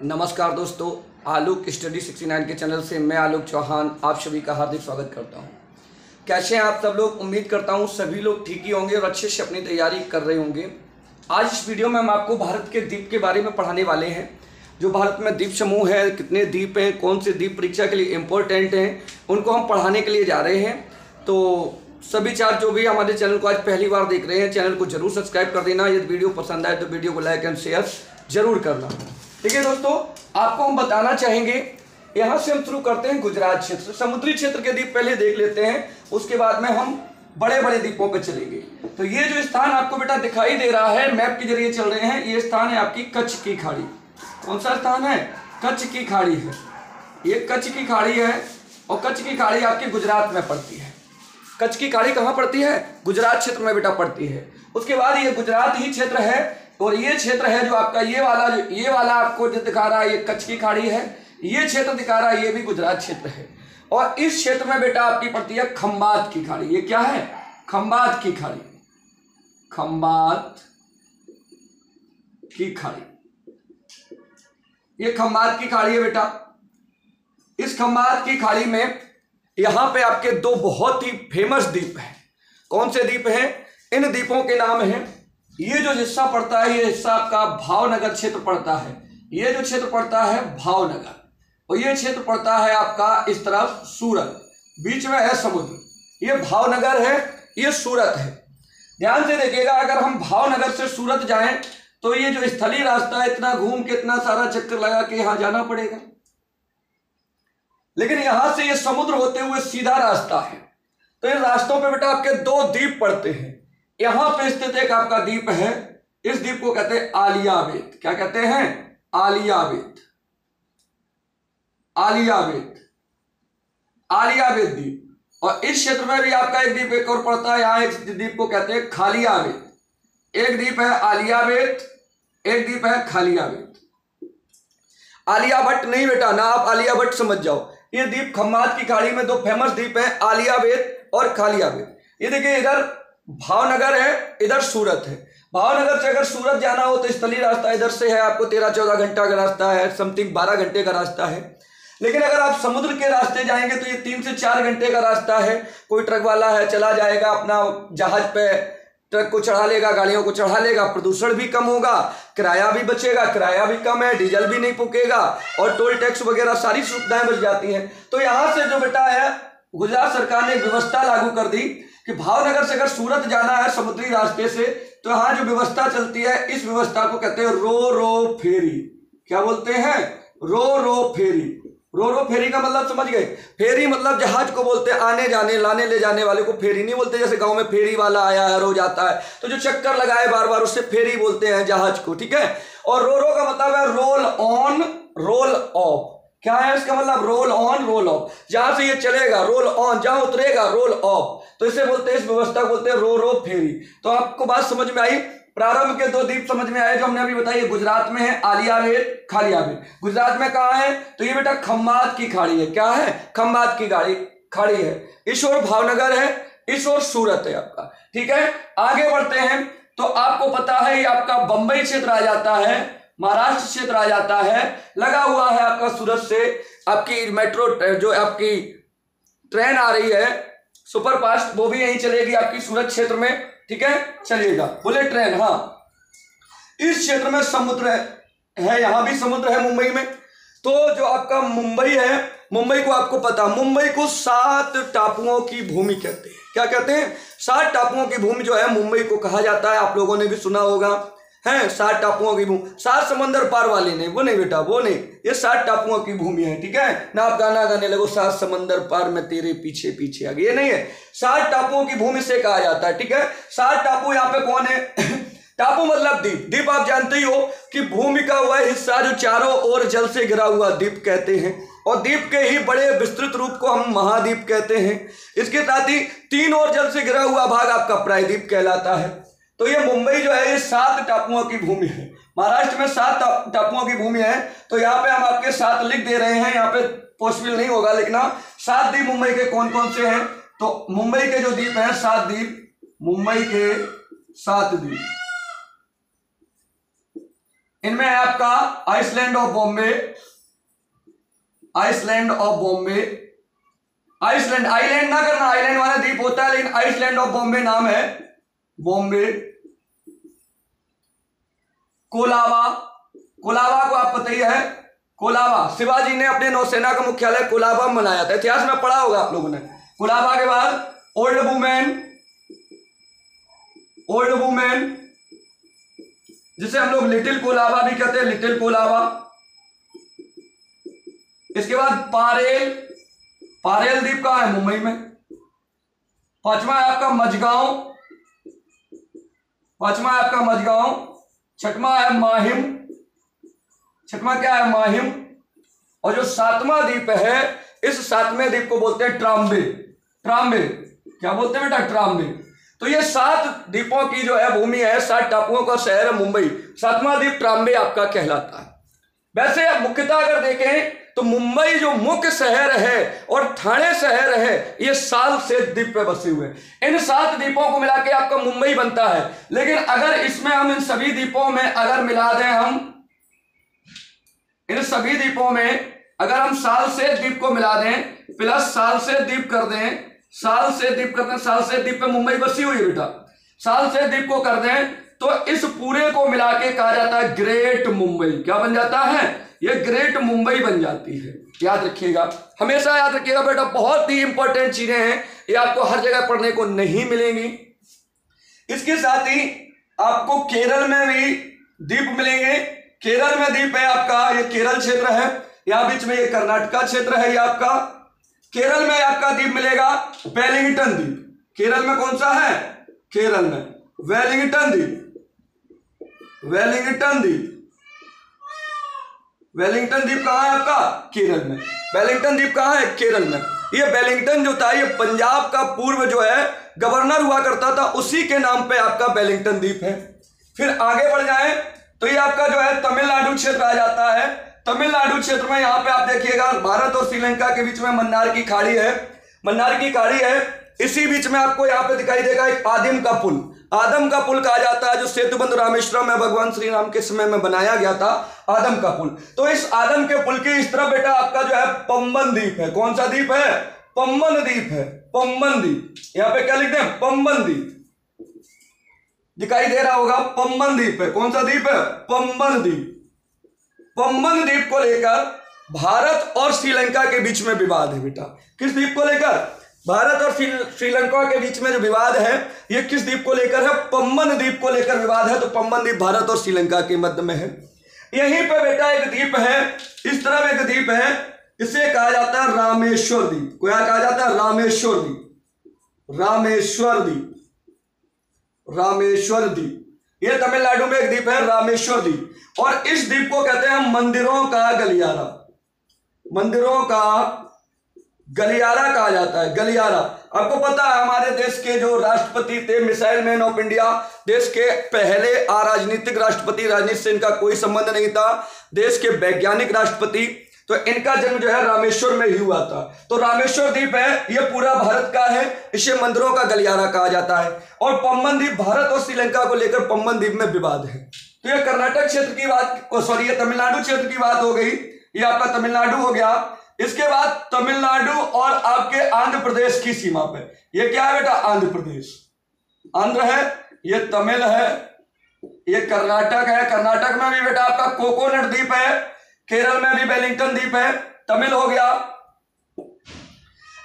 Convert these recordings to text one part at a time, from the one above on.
नमस्कार दोस्तों, आलोक स्टडी 69 के चैनल से मैं आलोक चौहान आप सभी का हार्दिक स्वागत करता हूं। कैसे हैं आप सब लोग? उम्मीद करता हूं सभी लोग ठीक ही होंगे और अच्छे से अपनी तैयारी कर रहे होंगे। आज इस वीडियो में हम आपको भारत के द्वीप के बारे में पढ़ाने वाले हैं। जो भारत में द्वीप समूह है, कितने द्वीप हैं, कौन से द्वीप परीक्षा के लिए इम्पोर्टेंट हैं, उनको हम पढ़ाने के लिए जा रहे हैं। तो सभी चार जो भी हमारे चैनल को आज पहली बार देख रहे हैं, चैनल को जरूर सब्सक्राइब कर देना। यदि वीडियो पसंद आए तो वीडियो को लाइक एंड शेयर जरूर करना। ठीक है दोस्तों, आपको हम बताना चाहेंगे, यहाँ से हम शुरू करते हैं गुजरात क्षेत्र। समुद्री क्षेत्र के द्वीप पहले देख लेते हैं, उसके बाद में हम बड़े बड़े द्वीपों पे चलेंगे। तो ये जो स्थान आपको बेटा दिखाई दे रहा है, मैप के जरिए चल रहे हैं, ये स्थान है आपकी कच्छ की खाड़ी। कौन सा स्थान है? कच्छ की खाड़ी है। ये कच्छ की खाड़ी है और कच्छ की खाड़ी आपके गुजरात में पड़ती है। कच्छ की खाड़ी कहाँ पड़ती है? गुजरात क्षेत्र में बेटा पड़ती है। उसके बाद ये गुजरात ही क्षेत्र है और ये क्षेत्र है जो आपका ये वाला आपको जो दिखा रहा है, ये कच्छ की खाड़ी है। ये क्षेत्र दिखा रहा है, ये भी गुजरात क्षेत्र है। और इस क्षेत्र में बेटा आपकी पड़ती है खंबात की खाड़ी। ये क्या है? खंबात की खाड़ी। खंबात की खाड़ी, ये खंबात की खाड़ी है बेटा। इस खंबात की खाड़ी में यहां पे आपके दो बहुत ही फेमस द्वीप हैं। कौन से द्वीप हैं? इन द्वीपों के नाम हैं, ये जो हिस्सा पड़ता है, ये हिस्सा आपका भावनगर क्षेत्र पड़ता है। ये जो क्षेत्र पड़ता है भावनगर, और ये क्षेत्र पड़ता है आपका इस तरफ सूरत। बीच में है समुद्र। ये भावनगर है, ये सूरत है। ध्यान से देखिएगा, अगर हम भावनगर से सूरत जाएं तो ये जो स्थलीय रास्ता है, इतना घूम के इतना सारा चक्कर लगा के यहां जाना पड़ेगा। लेकिन यहां से ये समुद्र होते हुए सीधा रास्ता है। तो इन रास्तों पे बेटा आपके दो द्वीप पड़ते हैं। यहां पे स्थित एक आपका द्वीप है, इस द्वीप को कहते हैं आलियावेत। क्या कहते हैं? आलियावेत। आलियावेत, आलियावेत द्वीप। और इस क्षेत्र में भी आपका एक द्वीप एक और पड़ता है, यहां एक द्वीप को कहते हैं खालियावेत। एक द्वीप है आलियावेत, एक द्वीप है खालियावेत। आलिया भट्ट नहीं बेटा, ना आप आलिया भट्ट समझ जाओ। ये द्वीप खंबात की खाड़ी में दो फेमस द्वीप हैं, आलियावेत और खालियावेत। ये देखिए, इधर भावनगर है, इधर सूरत है। भावनगर से अगर सूरत जाना हो तो स्थलीय रास्ता इधर से है, आपको 13-14 घंटा का रास्ता है, समथिंग 12 घंटे का रास्ता है। लेकिन अगर आप समुद्र के रास्ते जाएंगे तो ये 3 से 4 घंटे का रास्ता है। कोई ट्रक वाला है, चला जाएगा अपना जहाज पे, ट्रक को चढ़ा लेगा, गाड़ियों को चढ़ा लेगा, प्रदूषण भी कम होगा, किराया भी बचेगा, किराया भी कम है, डीजल भी नहीं फूकेगा और टोल टैक्स वगैरह सारी सुविधाएं बच जाती हैं। तो यहां से जो बेटा है, गुजरात सरकार ने एक व्यवस्था लागू कर दी कि भावनगर से अगर सूरत जाना है समुद्री रास्ते से, तो यहां जो व्यवस्था चलती है, इस व्यवस्था को कहते हैं रो रो फेरी। क्या बोलते हैं? रो रो फेरी। रो रो फेरी का मतलब समझ गए? फेरी मतलब जहाज को बोलते हैं, आने जाने लाने ले जाने वाले को फेरी नहीं बोलते। जैसे गांव में फेरी वाला आया है, रोज आता है, तो जो चक्कर लगाए बार बार, उससे फेरी बोलते हैं जहाज को। ठीक है। और रो रो का मतलब है रोल ऑन रोल ऑफ। क्या है इसका मतलब? Roll on roll of. जहां से ये चलेगा रोल ऑन, जहां उतरेगा रोल ऑफ। तो इसे बोलते हैं, इस व्यवस्था को बोलते हैं रो रो फेरी। तो आपको बात समझ में आई? प्रारंभ के दो द्वीप समझ में आए जो हमने अभी बताई। गुजरात में है आलियावेत, खालियावेत। गुजरात में कहां है? तो ये बेटा खंबात की खाड़ी है। क्या है? खंबात की खाड़ी है। इस ओर भावनगर है, इस ओर सूरत है आपका। ठीक है, आगे बढ़ते हैं। तो आपको पता है ये आपका बंबई क्षेत्र आ जाता है, महाराष्ट्र क्षेत्र आ जाता है। लगा हुआ है आपका सूरत से आपकी मेट्रो, जो आपकी ट्रेन आ रही है सुपर फास्ट, वो भी यहीं चलेगी आपकी सूरत क्षेत्र में। ठीक है, चलिएगा। बुलेट ट्रेन, हाँ। इस क्षेत्र में समुद्र है, यहां भी समुद्र है मुंबई में। तो जो आपका मुंबई है, मुंबई को आपको पता, मुंबई को 7 टापुओं की भूमि कहते हैं। क्या कहते हैं? 7 टापुओं की भूमि जो है मुंबई को कहा जाता है। आप लोगों ने भी सुना होगा, है 7 टापुओं की भूमि। 7 समंदर पार वाले नहीं, वो नहीं बेटा, वो नहीं। ये 7 टापुओं की भूमि है। ठीक है ना? आप गाना गाने लगो, 7 समंदर पार में तेरे पीछे पीछे आ गए, ये नहीं है। 7 टापुओं की भूमि से कहा जाता है। ठीक है, 7 टापू यहाँ पे कौन है? टापू मतलब द्वीप। द्वीप आप जानते ही हो कि भूमि का वह हिस्सा जो चारों ओर जल से घिरा हुआ द्वीप कहते हैं। और द्वीप के ही बड़े विस्तृत रूप को हम महाद्वीप कहते हैं। इसके साथ ही 3 ओर जल से घिरा हुआ भाग आपका प्रायद्वीप कहलाता है। तो ये मुंबई जो है, ये 7 टापुओं की भूमि है। महाराष्ट्र में 7 टापुओं की भूमि है। तो यहाँ पे हम आपके 7 लिख दे रहे हैं, यहाँ पे पॉसिबल नहीं होगा लिखना। 7 द्वीप मुंबई के कौन कौन से हैं? तो मुंबई के जो द्वीप हैं 7 द्वीप, मुंबई के 7 द्वीप। इनमें है आपका island of Bombay, island of Bombay, island, island ना करना, आइलैंड वाला द्वीप होता है, लेकिन आइसलैंड ऑफ बॉम्बे नाम है, बॉम्बे। कोलाबा, कोलाबा को आप पता ही है, कोलाबा शिवाजी ने अपने नौसेना का मुख्यालय कोलाबा में बनाया था, इतिहास में पढ़ा होगा आप लोगों ने। कोलाबा के बाद ओल्ड वुमेन, ओल्ड वुमेन जिसे हम लोग लिटिल कोलाबा भी कहते हैं, लिटिल कोलाबा। इसके बाद पारेल, पारेल द्वीप कहां है? मुंबई में। पांचवा है आपका मझगांव, पांचवा है आपका मझगांव। छठवां है माहिम, छठवां क्या है? माहिम। और जो सातवां द्वीप है, इस सातवें द्वीप को बोलते हैं ट्राम्बे, ट्राम्बे, क्या बोलते हैं बेटा? ट्राम्बे। तो ये 7 द्वीपों की जो है भूमि है, 7 टापुओं का शहर है मुंबई, सातवां द्वीप ट्राम्बे आपका कहलाता है। वैसे मुख्यतः अगर देखें तो मुंबई जो मुख्य शहर है और ठाणे शहर है, ये 7 से द्वीप पे बसे हुए हैं। इन 7 द्वीपों को मिला के आपका मुंबई बनता है। लेकिन अगर इसमें हम इन सभी द्वीपों में अगर मिला दें, हम इन सभी द्वीपों में अगर हम साल से द्वीप को मिला दें प्लस साल से द्वीप कर दें, साल से द्वीप कर दें, साल से द्वीप पे मुंबई बसी हुई है बेटा, साल से द्वीप को कर दें तो इस पूरे को मिला के कहा जाता है ग्रेट मुंबई। क्या बन जाता है? ये ग्रेट मुंबई बन जाती है। याद रखिएगा, हमेशा याद रखिएगा बेटा, बहुत ही इंपॉर्टेंट चीजें हैं, ये आपको हर जगह पढ़ने को नहीं मिलेंगी। इसके साथ ही आपको केरल में भी द्वीप मिलेंगे। केरल में द्वीप है आपका, ये केरल क्षेत्र है, यहां बीच में ये कर्नाटका क्षेत्र है, ये आपका केरल में आपका द्वीप मिलेगा वेलिंगटन द्वीप। केरल में कौन सा है? केरल में वेलिंगटन द्वीप, वेलिंगटन द्वीप, वेलिंगटन द्वीप कहां है आपका? केरल में। वेलिंगटन द्वीप कहां है? केरल में। ये वेलिंगटन जो था, ये पंजाब का पूर्व जो है गवर्नर हुआ करता था, उसी के नाम पे आपका वेलिंगटन द्वीप है। फिर आगे बढ़ जाए तो ये आपका जो है तमिलनाडु क्षेत्र आ जाता है। तमिलनाडु क्षेत्र में यहां पे आप देखिएगा भारत और श्रीलंका के बीच में मन्नार की खाड़ी है, मन्नार की खाड़ी है। इसी बीच में आपको यहां पे दिखाई देगा एक आदिम का पुल, आदम का पुल कहा जाता है, जो सेतुबंध रामेश्वरम में भगवान श्री राम के समय में बनाया गया था, आदम का पुल। तो इस आदम के पुल के इस तरफ बेटा आपका जो है पंबन द्वीप है। कौन सा द्वीप है? पंबन द्वीप है, पंबन द्वीप। यहां पे क्या लिखते हैं? पंबन द्वीप, दिखाई दे रहा होगा, पंबन द्वीप है। कौन सा द्वीप है? पंबन द्वीप। पंबन द्वीप को लेकर भारत और श्रीलंका के बीच में विवाद है बेटा। किस द्वीप को लेकर? भारत और श्रीलंका के बीच में जो विवाद है, ये किस द्वीप को लेकर है? पंबन द्वीप को लेकर विवाद है। तो पंबन द्वीप भारत और श्रीलंका के मध्य में है। यहीं पे बेटा एक द्वीप है, इस तरफ एक द्वीप है, इसे कहा जाता है रामेश्वर द्वीप। क्या कहा जाता है? रामेश्वर द्वीप, रामेश्वर द्वीप, रामेश्वर द्वीप। ये तमिलनाडु में एक द्वीप है, रामेश्वर द्वीप। और इस द्वीप को कहते हैं मंदिरों का गलियारा, मंदिरों का गलियारा कहा जाता है, गलियारा। आपको पता है हमारे देश के जो राष्ट्रपति थे, मिसाइल मैन ऑफ इंडिया, देश के पहले अराजनीतिक राष्ट्रपति, राजनीति से इनका कोई संबंध नहीं था, देश के वैज्ञानिक राष्ट्रपति, तो इनका जन्म जो है रामेश्वर में ही हुआ था। तो रामेश्वर द्वीप है, ये पूरा भारत का है, इसे मंदिरों का गलियारा कहा जाता है। और पंबन द्वीप, भारत और श्रीलंका को लेकर पंबन द्वीप में विवाद है। तो ये कर्नाटक क्षेत्र की बात, सॉरी ये तमिलनाडु क्षेत्र की बात हो गई, ये आपका तमिलनाडु हो गया। इसके बाद तमिलनाडु और आपके आंध्र प्रदेश की सीमा पे, ये क्या है बेटा? आंध्र प्रदेश, आंध्र है, ये तमिल है, ये कर्नाटक है। कर्नाटक में भी बेटा आपका कोकोनट द्वीप है, केरल में भी वेलिंगटन द्वीप है, तमिल हो गया।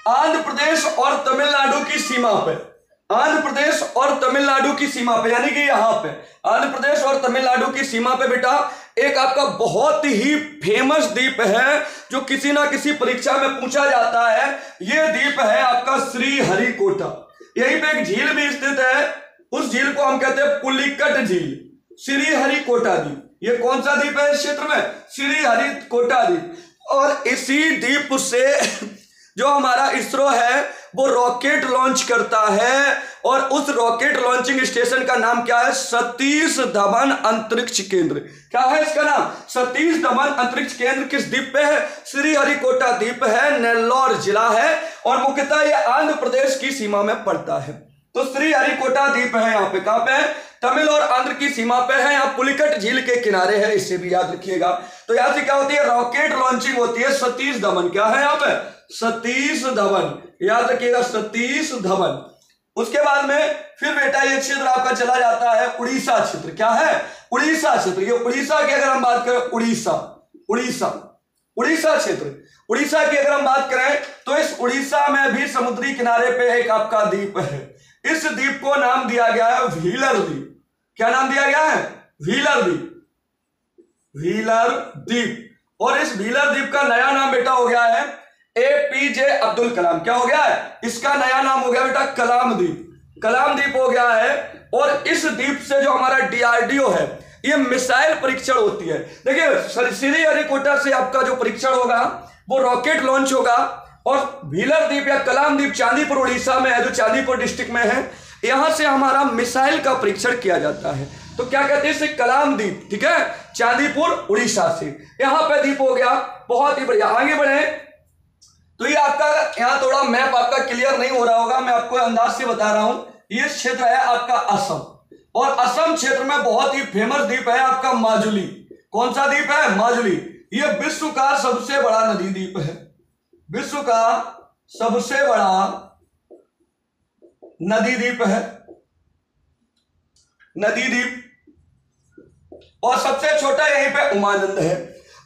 आंध्र प्रदेश और तमिलनाडु की सीमा पे, आंध्र प्रदेश और तमिलनाडु की सीमा पे, यानी कि यहां पे आंध्र प्रदेश और तमिलनाडु की सीमा पे बेटा एक आपका बहुत ही फेमस द्वीप है, जो किसी ना किसी परीक्षा में पूछा जाता है। यह द्वीप है आपका श्रीहरिकोटा। यहीं पे एक झील भी स्थित है, उस झील को हम कहते हैं पुलिकट झील, श्रीहरिकोटा द्वीप। ये कौन सा द्वीप है इस क्षेत्र में? श्रीहरिकोटा द्वीप। और इसी द्वीप से जो हमारा इसरो है वो रॉकेट लॉन्च करता है, और उस रॉकेट लॉन्चिंग स्टेशन का नाम क्या है? सतीश धवन अंतरिक्ष केंद्र। क्या है इसका नाम? सतीश धवन अंतरिक्ष केंद्र। किस द्वीप पे है? श्रीहरिकोटा द्वीप है, नेल्लौर जिला है, और मुख्यतः ये आंध्र प्रदेश की सीमा में पड़ता है। तो श्रीहरिकोटा द्वीप है यहाँ पे, कहां पे है? तमिल और आंध्र की सीमा पे है, यहाँ पुलिकट झील के किनारे है, इससे भी याद रखिएगा। तो यहाँ से क्या होती है, रॉकेट लॉन्चिंग होती है सतीश धवन। क्या है यहाँ पे, सतीश धवन, याद रखिएगा सतीश धवन। उसके बाद में फिर बेटा ये क्षेत्र आपका चला जाता है उड़ीसा क्षेत्र। क्या है, उड़ीसा क्षेत्र। ये उड़ीसा की अगर हम बात करें, उड़ीसा क्षेत्र, उड़ीसा की अगर हम बात करें तो इस उड़ीसा में भी समुद्री किनारे पे एक आपका द्वीप है। इस द्वीप को नाम दिया गया है व्हीलर द्वीप। क्या नाम दिया गया है, व्हीलर द्वीप, व्हीलर द्वीप। और इस व्हीलर द्वीप का नया नाम बेटा हो गया है APJ अब्दुल कलाम। क्या हो गया है, इसका नया नाम हो गया बेटा कलाम द्वीप, कलाम द्वीप हो गया है। और इस द्वीप से जो हमारा DRDO है, ये मिसाइल परीक्षण होती है। देखिए श्रीहरिकोटा से आपका जो परीक्षण होगा वो रॉकेट लॉन्च होगा, और व्हीलर द्वीप या कलाम द्वीप चांदीपुर उड़ीसा में है, जो चांदीपुर डिस्ट्रिक्ट में है, यहां से हमारा मिसाइल का परीक्षण किया जाता है। तो क्या कहते हैं इसे, कलाम द्वीप। ठीक है, चांदीपुर उड़ीसा से यहां पे द्वीप हो गया। बहुत ही बढ़िया, आगे बढ़े। तो ये आपका यहाँ थोड़ा मैप आपका क्लियर नहीं हो रहा होगा, मैं आपको अंदाज से बता रहा हूं। ये क्षेत्र है आपका असम, और असम क्षेत्र में बहुत ही फेमस द्वीप है आपका माजुली। कौन सा द्वीप है, माजुली। ये विश्व का सबसे बड़ा नदी द्वीप है, विश्व का सबसे बड़ा नदी द्वीप है, नदी द्वीप। और सबसे छोटा यहीं पे उमानंद है।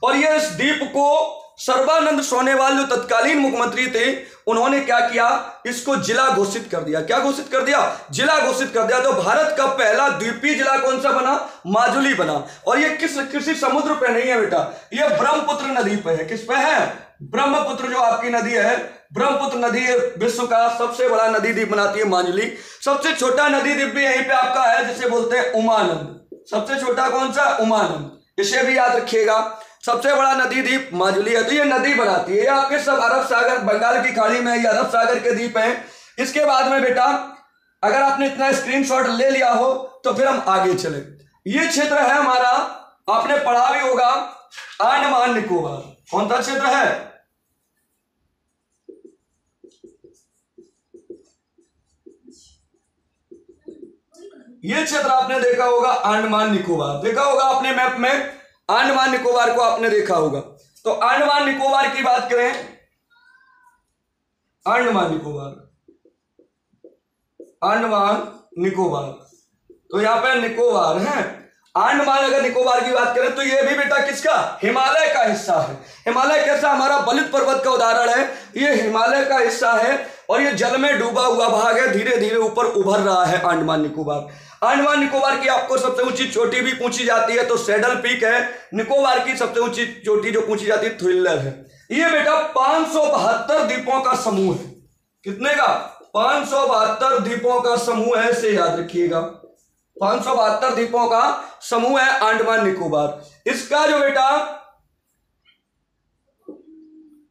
और ये इस द्वीप को सर्बानंद सोनोवाल जो तत्कालीन मुख्यमंत्री थे, उन्होंने क्या किया, इसको जिला घोषित कर दिया। क्या घोषित कर दिया, जिला घोषित कर दिया। तो भारत का पहला द्वीपीय जिला कौन सा बना, माजुली बना। और ये किसी समुद्र पे नहीं है बेटा, ये ब्रह्मपुत्र नदी पे है। किस पे है, ब्रह्मपुत्र जो आपकी नदी है, ब्रह्मपुत्र नदी विश्व का सबसे बड़ा नदी द्वीप बनाती है माजुली। सबसे छोटा नदी द्वीप भी यहीं पे आपका है, जिसे बोलते हैं उमानंद। सबसे छोटा कौन सा, उमानंद, इसे भी याद रखिएगा। सबसे बड़ा नदी द्वीप माजुली है। तो ये नदी बनाती है, आपके सब अरब सागर, बंगाल की खाड़ी में ये अरब सागर के द्वीप हैं। इसके बाद में बेटा अगर आपने इतना स्क्रीनशॉट ले लिया हो तो फिर हम आगे चले। ये क्षेत्र है हमारा, आपने पढ़ा भी होगा, अंडमान निकोबार। कौन सा क्षेत्र है, ये क्षेत्र आपने देखा होगा, अंडमान निकोबार। देखा होगा आपने मैप में, अंडमान निकोबार को आपने देखा होगा। तो अंडमान निकोबार की बात करें, अंडमान निकोबार, अंडमान निकोबार, तो यहां पे निकोबार है। अंडमान अगर निकोबार की बात करें तो ये भी बेटा किसका, हिमालय का हिस्सा है। हिमालय कैसा, हमारा बलित पर्वत का उदाहरण है, ये हिमालय का हिस्सा है। और ये जल में डूबा हुआ भाग है, धीरे धीरे ऊपर उभर रहा है अंडमान निकोबार। अंडमान निकोबार की आपको सबसे ऊंची चोटी भी पूछी जाती है तो सैडल पीक है। निकोबार की सबसे ऊंची चोटी जो पूछी जाती है थ्रिलर है। ये बेटा 572 द्वीपों का समूह है। कितने का, 572 द्वीपों का समूह है, इसे याद रखिएगा। 572 द्वीपों का समूह है अंडमान निकोबार। इसका जो बेटा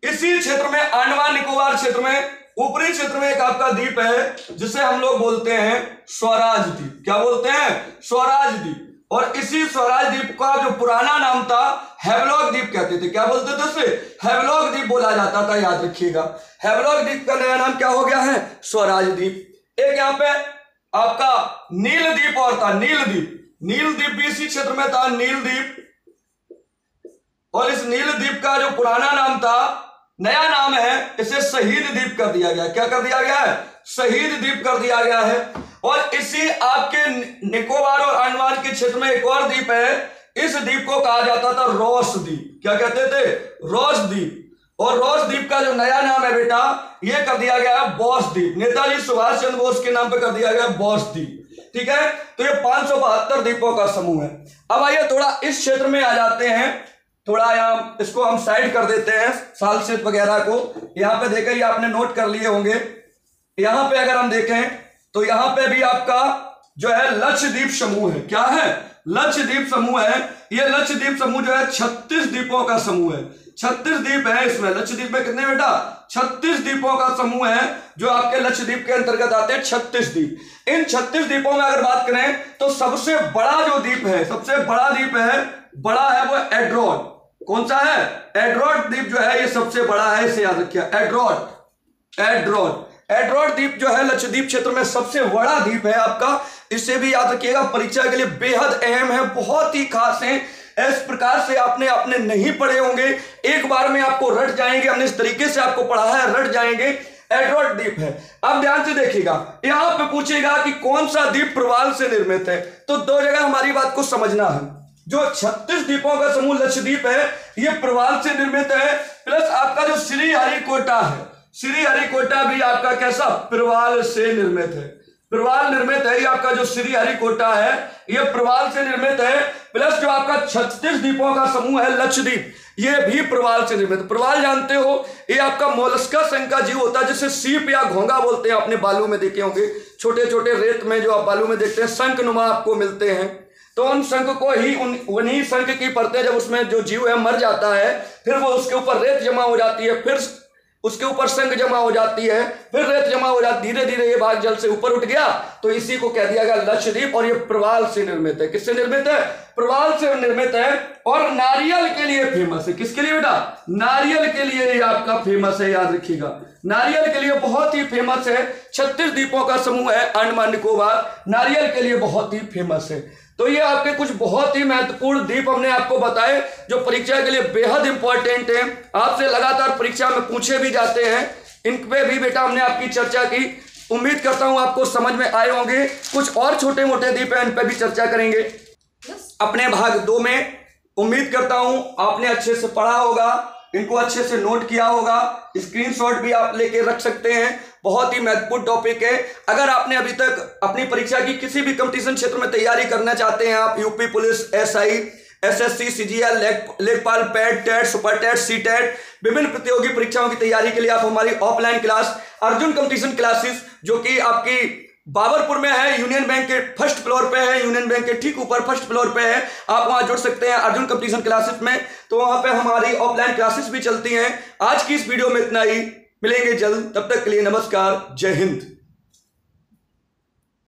इसी क्षेत्र में, अंडमान निकोबार क्षेत्र में ऊपरी क्षेत्र में एक आपका द्वीप है जिसे हम लोग बोलते हैं स्वराज द्वीप। क्या बोलते हैं, स्वराज द्वीप। और इसी स्वराज द्वीप का जो पुराना नाम था हैवलॉक द्वीप कहते थे। क्या बोलते थे उसे, हैवलॉक द्वीप बोला जाता था, याद रखिएगा। हैवलॉक द्वीप का नया नाम क्या हो गया है, स्वराज द्वीप। एक यहाँ पे आपका नील द्वीप और था, नील द्वीप। नील द्वीप भी इसी क्षेत्र में था, नील द्वीप। और इस नील द्वीप का जो पुराना नाम था, नया नाम है, इसे शहीद द्वीप कर दिया गया। क्या कर दिया गया है, शहीद द्वीप कर दिया गया है। और इसी आपके निकोबार और अंडमान के क्षेत्र में एक और द्वीप है, इस द्वीप को कहा जाता था रोस द्वीप। क्या कहते थे, रोस द्वीप। और रोस द्वीप का जो नया नाम है बेटा, ये कर दिया गया है बॉस द्वीप। नेताजी सुभाष चंद्र बोस के नाम पे कर दिया गया बॉस द्वीप। ठीक है, तो ये 572 द्वीपों का समूह है। अब आइए थोड़ा इस क्षेत्र में आ जाते हैं, थोड़ा यहाँ इसको हम साइड कर देते हैं, साल क्षेत्र वगैरह को। यहाँ पे देखिए, ये आपने नोट कर लिए होंगे। यहाँ पे अगर हम देखें तो यहाँ पे भी आपका जो है लक्षद्वीप समूह है। क्या है, लक्षद्वीप समूह है। ये लक्षद्वीप समूह जो है 36 द्वीपों का समूह है। 36 द्वीप है इसमें। लक्षद्वीप में कितने बेटा, 36 द्वीपों का समूह है जो आपके लक्षद्वीप के अंतर्गत आते हैं। 36 द्वीप। इन 36 द्वीपों में अगर बात करें तो सबसे बड़ा जो द्वीप है, सबसे बड़ा द्वीप है, बड़ा है वो एड्रोट। कौन सा है, एड्रोट द्वीप जो है ये सबसे बड़ा है, इसे याद रखिए, एड्रोट। एड्रोट एडवर्ड द्वीप जो है लक्षद्वीप क्षेत्र में सबसे बड़ा द्वीप है आपका, इसे भी याद रखिएगा, परीक्षा के लिए बेहद अहम है, बहुत ही खास है। इस प्रकार से आपने नहीं पढ़े होंगे, एक बार में आपको रट जाएंगे, हमने इस तरीके से आपको पढ़ा है, रट जाएंगे। एडवर्ड द्वीप है। अब ध्यान से देखिएगा, यहां पे पूछेगा कि कौन सा द्वीप प्रवाल से निर्मित है, तो दो जगह हमारी बात को समझना है। जो 36 द्वीपों का समूह लक्षद्वीप है यह प्रवाल से निर्मित है, प्लस आपका जो श्रीहरिकोटा है, श्रीहरिकोटा भी आपका कैसा, प्रवाल से निर्मित है, प्रवाल निर्मित है। ये आपका जो श्रीहरिकोटा है यह प्रवाल से निर्मित है, प्लस जो आपका 36 द्वीपों का समूह है लक्षद्वीप, यह भी प्रवाल से निर्मित। प्रवाल जानते हो, ये आपका मोलस्का संघ का जीव होता है, जिसे सीप या घोंगा बोलते हैं, आपने बालू में देखे होंगे, छोटे छोटे रेत में जो आप बालू में देखते हैं शंख नुमा आपको मिलते हैं, तो उन शंख को ही उन्हीं शंख की परतें, जब उसमें जो जीव है मर जाता है, फिर वो उसके ऊपर रेत जमा हो जाती है, फिर उसके ऊपर संग जमा हो जाती है, फिर रेत जमा हो जाती, धीरे धीरे ये भाग जल से ऊपर उठ गया, तो इसी को कह दिया गया लक्षद्वीप। और ये प्रवाल से निर्मित है। किससे निर्मित है? प्रवाल से निर्मित है। और नारियल के लिए फेमस है। किसके लिए बेटा? नारियल के लिए ये आपका फेमस है, याद रखिएगा, नारियल के लिए बहुत ही फेमस है। 36 द्वीपों का समूह है अंडमान निकोबार, नारियल के लिए बहुत ही फेमस है। तो ये आपके कुछ बहुत ही महत्वपूर्ण द्वीप हमने आपको बताए, जो परीक्षा के लिए बेहद इंपॉर्टेंट है, आपसे लगातार परीक्षा में पूछे भी जाते हैं। इन पे भी बेटा हमने आपकी चर्चा की, उम्मीद करता हूं आपको समझ में आए होंगे। कुछ और छोटे मोटे द्वीप हैं, इन पे भी चर्चा करेंगे अपने भाग 2 में। उम्मीद करता हूं आपने अच्छे से पढ़ा होगा, इनको अच्छे से नोट किया होगा, स्क्रीनशॉट भी आप लेके रख सकते हैं। बहुत ही महत्वपूर्ण टॉपिक है। अगर आपने अभी तक अपनी परीक्षा की किसी भी कंपटीशन क्षेत्र में तैयारी करना चाहते हैं, आप UP police, SI, SSC, CGL, लेखपाल, PET, TET, super TET, CTET, विभिन्न प्रतियोगी परीक्षाओं की तैयारी के लिए आप हमारी offline class Arjun competition classes, जो कि आपकी बाबरपुर में है, यूनियन बैंक के फर्स्ट फ्लोर पे है, यूनियन बैंक के ठीक ऊपर फर्स्ट फ्लोर पे है, आप वहां जुड़ सकते हैं अर्जुन कंपटीशन क्लासेस में। तो वहां पे हमारी ऑफलाइन क्लासेस भी चलती हैं। आज की इस वीडियो में इतना ही, मिलेंगे जल्द, तब तक के लिए नमस्कार, जय हिंद।